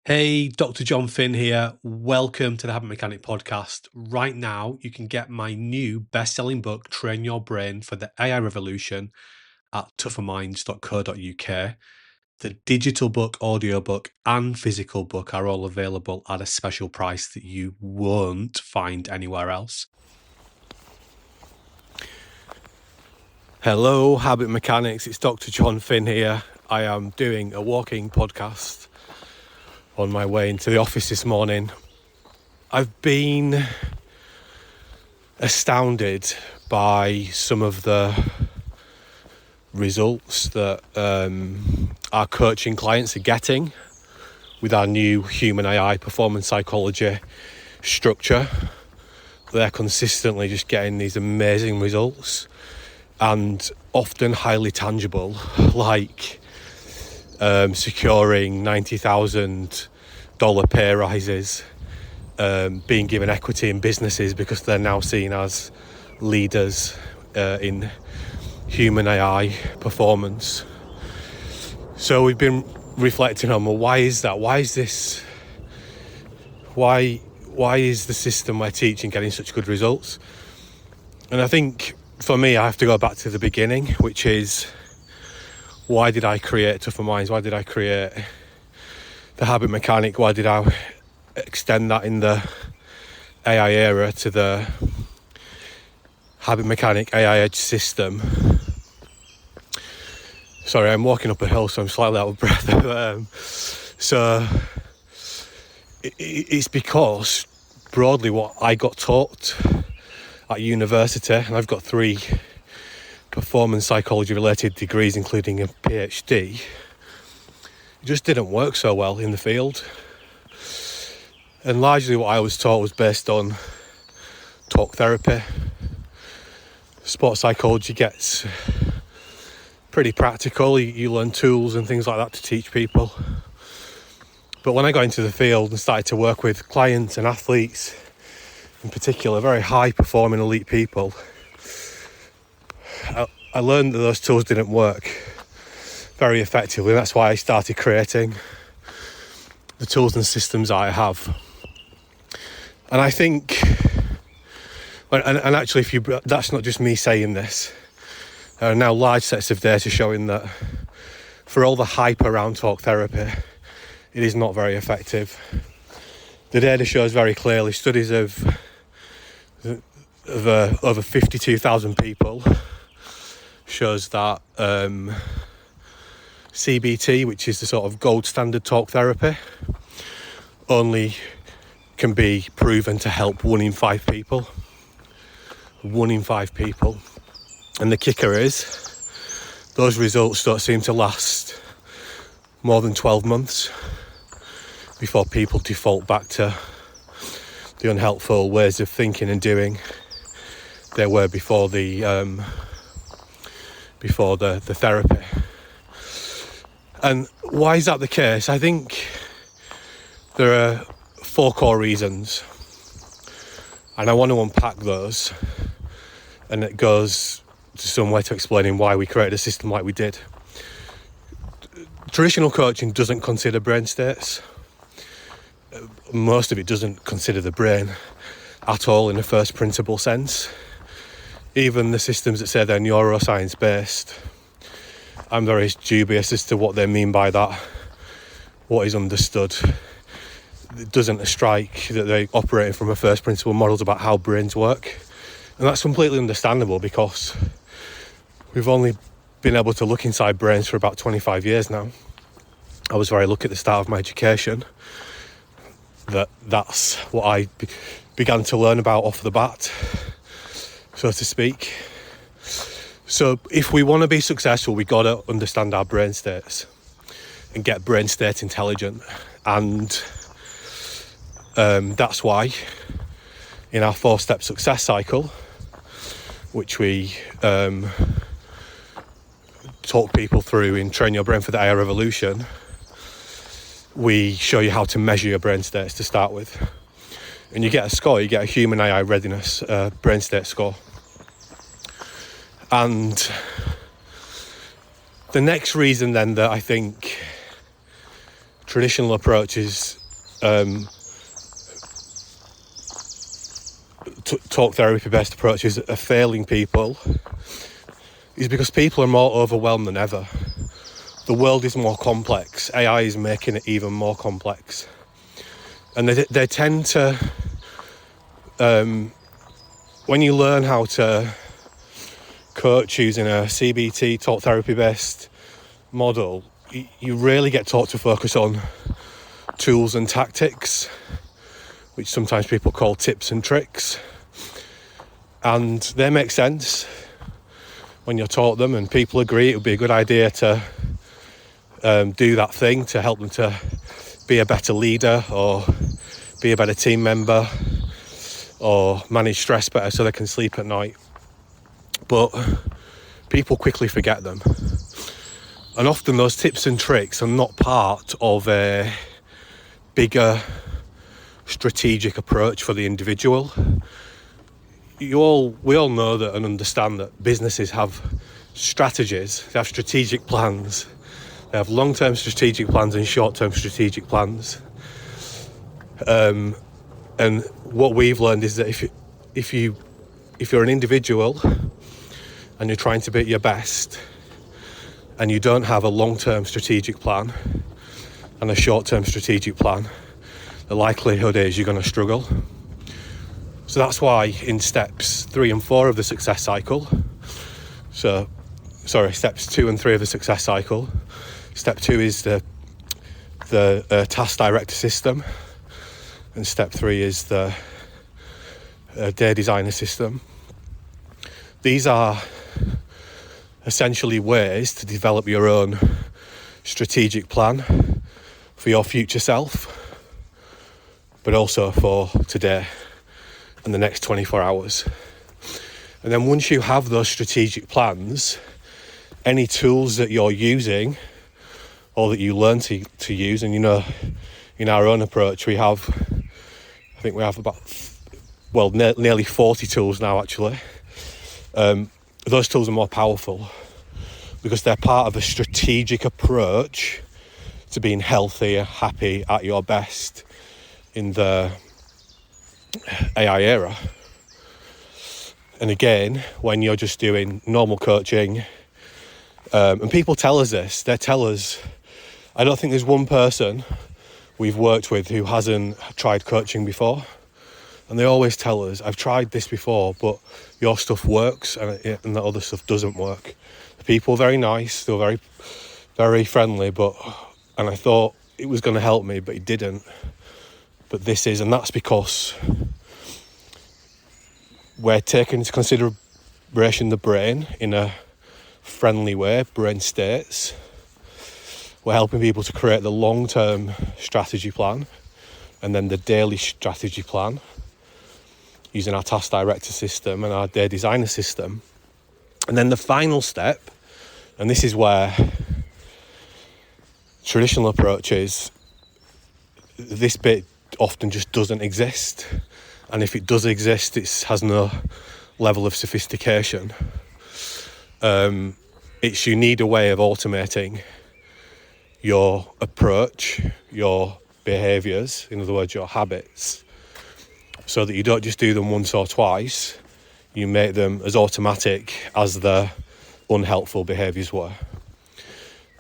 Hey, Dr. Jon Finn here. Welcome to the Habit Mechanic podcast. Right now, you can get my new best-selling book, Train Your Brain for the AI Revolution, at tougherminds.co.uk. The digital book, audiobook, and physical book are all available at a special price that you won't find anywhere else. Hello, Habit Mechanics. It's Dr. Jon Finn here. I am doing a walking podcast on my way into the office this morning. I've been astounded by some of the results that our coaching clients are getting with our new human AI performance psychology structure. They're consistently just getting these amazing results and often highly tangible, like securing $90,000 pay rises, being given equity in businesses because they're now seen as leaders in human AI performance. So we've been reflecting on, well, why is that? Why is this? Why is the system we're teaching getting such good results? And I think for me, I have to go back to the beginning, which is, why did I create Tougher Minds? Why did I create the Habit Mechanic? Why did I extend that in the AI era to the Habit Mechanic AI Edge system? Sorry, I'm walking up a hill, so I'm slightly out of breath. So it's because broadly what I got taught at university, and I've got 3 performance psychology related degrees including a PhD, it just didn't work so well in the field. And largely what I was taught was based on talk therapy. Sports psychology gets pretty practical. You learn tools and things like that to teach people. But when I got into the field and started to work with clients and athletes in particular, very high performing elite people, I learned that those tools didn't work very effectively. That's why I started creating the tools and systems I have. And I think, and actually, that's not just me saying this. There are now large sets of data showing that for all the hype around talk therapy, it is not very effective. The data shows very clearly, studies of over 52,000 people shows that CBT, which is the sort of gold standard talk therapy, only can be proven to help 1 in 5 people. 1 in 5 people. And the kicker is, those results don't seem to last more than 12 months before people default back to the unhelpful ways of thinking and doing they were before the therapy. And why is that the case? I think there are 4 core reasons, and I want to unpack those, and it goes to some way to explaining why we created a system like we did. Traditional coaching doesn't consider brain states. Most of it doesn't consider the brain at all in a first principle sense. Even the systems that say they're neuroscience based, I'm very dubious as to what they mean by that, what is understood. It doesn't strike that they operate from a first principle models about how brains work. And that's completely understandable because we've only been able to look inside brains for about 25 years now. I was very lucky at the start of my education that's what I began to learn about off the bat, so to speak. So if we want to be successful, we got to understand our brain states and get brain state intelligent. And that's why in our 4-step success cycle, which we talk people through in Train Your Brain for the AI Revolution, we show you how to measure your brain states to start with. And you get a score, you get a human AI readiness brain state score. And the next reason then that I think traditional approaches, talk therapy based approaches are failing people is because people are more overwhelmed than ever. The world is more complex. AI is making it even more complex. And they tend to, when you learn how to coach using a CBT, talk therapy based model, you really get taught to focus on tools and tactics, which sometimes people call tips and tricks. And they make sense when you're taught them, and people agree it would be a good idea to do that thing to help them to be a better leader or be a better team member or manage stress better so they can sleep at night. But people quickly forget them. And often those tips and tricks are not part of a bigger strategic approach for the individual. We all know that and understand that businesses have strategies, they have strategic plans. They have long-term strategic plans and short-term strategic plans. And what we've learned is that if you're an individual and you're trying to be at your best and you don't have a long-term strategic plan and a short-term strategic plan, the likelihood is you're going to struggle. So that's why in steps 3 and 4 of the success cycle, steps 2 and 3 of the success cycle, step 2 is the task director system, and step 3 is the day designer system. These are essentially ways to develop your own strategic plan for your future self, but also for today and the next 24 hours. And then once you have those strategic plans, any tools that you're using or that you learn to use, and in our own approach we have nearly 40 tools now actually. Those tools are more powerful because they're part of a strategic approach to being healthy, happy, at your best in the AI era. And again, when you're just doing normal coaching, and people tell us this, they tell us, I don't think there's one person we've worked with who hasn't tried coaching before. And they always tell us, I've tried this before, but your stuff works and the other stuff doesn't work. The people are very nice, they're very, very friendly, and I thought it was going to help me, but it didn't. But this is, and that's because we're taking into consideration the brain in a friendly way, brain states. We're helping people to create the long-term strategy plan and then the daily strategy plan using our task director system and our day designer system. And then the final step, and this is where traditional approaches, this bit often just doesn't exist, and if it does exist, it has no level of sophistication. You need a way of automating your approach, your behaviours, in other words your habits, so that you don't just do them once or twice, you make them as automatic as the unhelpful behaviours were.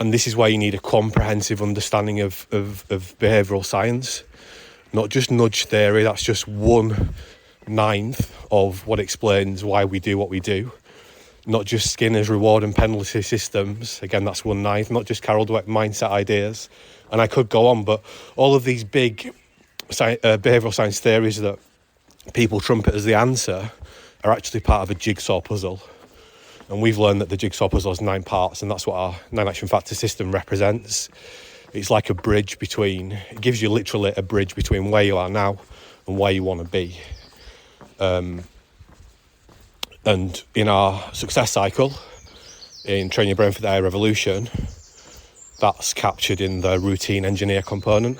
And this is why you need a comprehensive understanding of behavioural science. Not just nudge theory, that's just 1/9 of what explains why we do what we do. Not just Skinner's reward and penalty systems, again that's 1/9, not just Carol Dweck mindset ideas. And I could go on, but all of these big behavioural science theories that people trumpet as the answer are actually part of a jigsaw puzzle. And we've learned that the jigsaw puzzle has 9 parts, and that's what our 9 action factor system represents. It's like a bridge between, it gives you literally a bridge between where you are now and where you want to be. And in our success cycle, in Train Your Brain for the AI Revolution, that's captured in the routine engineer component.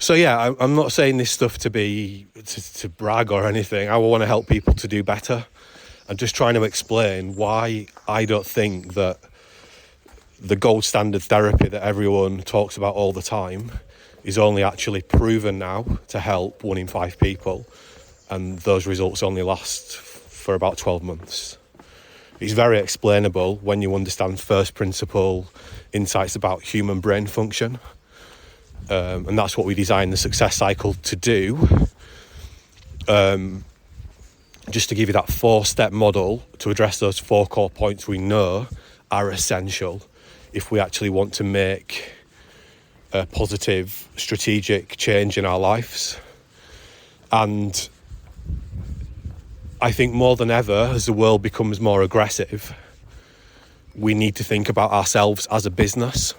So yeah, I'm not saying this stuff to brag or anything. I want to help people to do better. I'm just trying to explain why I don't think that the gold standard therapy that everyone talks about all the time is only actually proven now to help 1 in 5 people, and those results only last for about 12 months. It's very explainable when you understand first principle insights about human brain function, and that's what we designed the success cycle to do. Just to give you that 4-step model to address those 4 core points we know are essential if we actually want to make a positive strategic change in our lives. And I think more than ever, as the world becomes more aggressive, we need to think about ourselves as a business,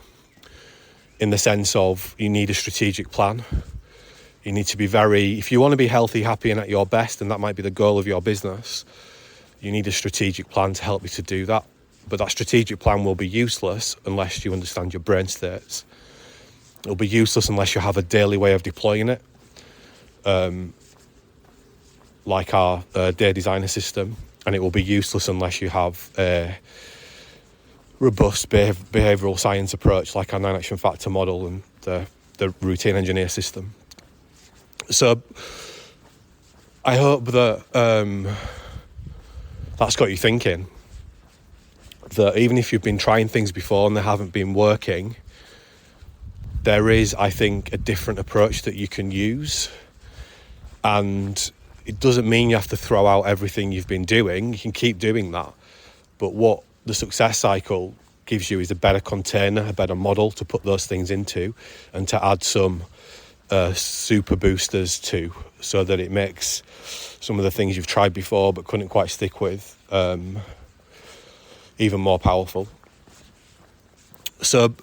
in the sense of you need a strategic plan. You need to be if you want to be healthy, happy and at your best, and that might be the goal of your business, you need a strategic plan to help you to do that. But that strategic plan will be useless unless you understand your brain states. It'll be useless unless you have a daily way of deploying it, like our day designer system. And it will be useless unless you have a robust behavioural science approach like our 9 action factor model and the routine engineer system. So I hope that that's got you thinking, that even if you've been trying things before and they haven't been working, there is, I think, a different approach that you can use. And it doesn't mean you have to throw out everything you've been doing. You can keep doing that. But what the success cycle gives you is a better container, a better model to put those things into, and to add some super boosters to, so that it makes some of the things you've tried before but couldn't quite stick with even more powerful. So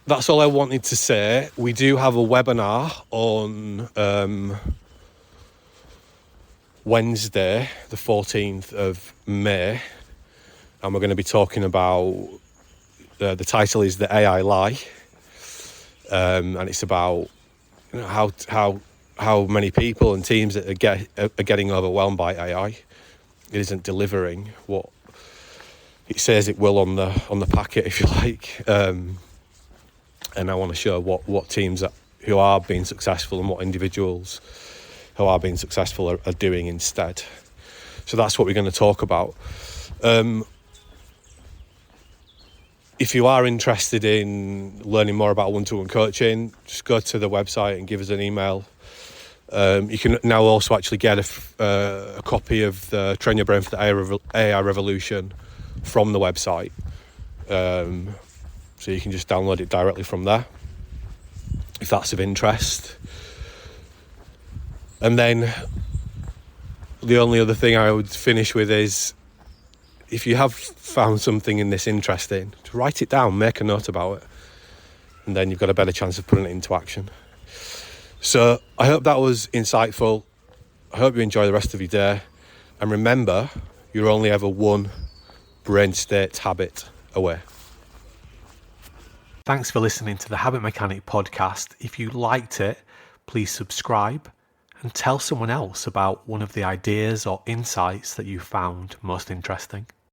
that's all I wanted to say. We do have a webinar on Wednesday, the 14th of May, and we're going to be talking about the title is The AI Lie, and it's about how many people and teams that are getting overwhelmed by AI. It isn't delivering what it says it will on the packet, if you like. And I want to show what teams who are being successful and what individuals who are being successful are doing instead. So that's what we're going to talk about. If you are interested in learning more about one-to-one coaching, just go to the website and give us an email. You can now also actually get a copy of the Train Your Brain for the AI Revolution from the website. So you can just download it directly from there, if that's of interest. And then the only other thing I would finish with is, if you have found something in this interesting, to write it down, make a note about it, and then you've got a better chance of putting it into action. So I hope that was insightful. I hope you enjoy the rest of your day. And remember, you're only ever one brain state habit away. Thanks for listening to the Habit Mechanic podcast. If you liked it, please subscribe and tell someone else about one of the ideas or insights that you found most interesting.